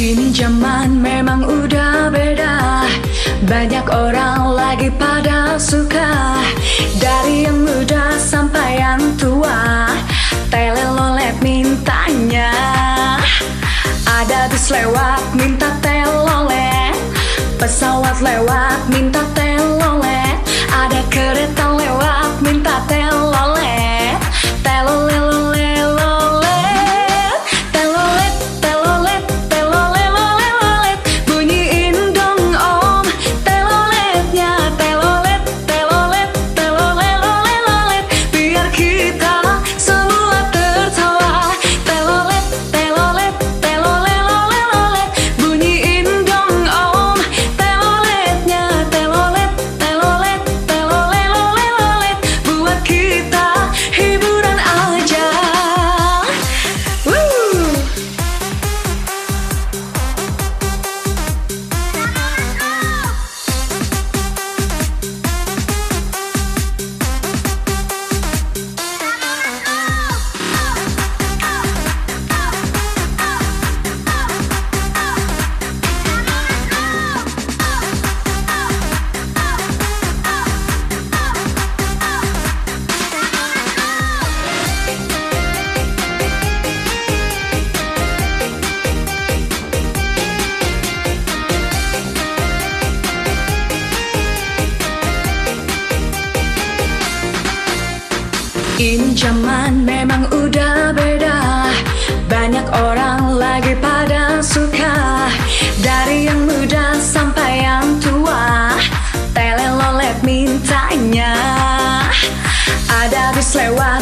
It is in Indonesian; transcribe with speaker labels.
Speaker 1: Ini zaman memang udah beda. Banyak orang lagi pada suka, dari yang muda sampai yang tua. Telelolet mintanya, ada bis lewat minta telolet, pesawat lewat minta telolet, ada kereta lewat minta telolet. Telolet, telolet, telolet, telolet, bunyiin dong om teloletnya. Telolet, telolet, telolet, biar kita semua tertawa. Telolet, telolet, telolet, bunyiin dong om teloletnya. Telolet, telolet, telolet, buat kita hiburan aja. Ini zaman memang udah beda. Banyak orang lagi pada suka, dari yang muda sampai yang tua. Telelolet mintanya, ada bis lewat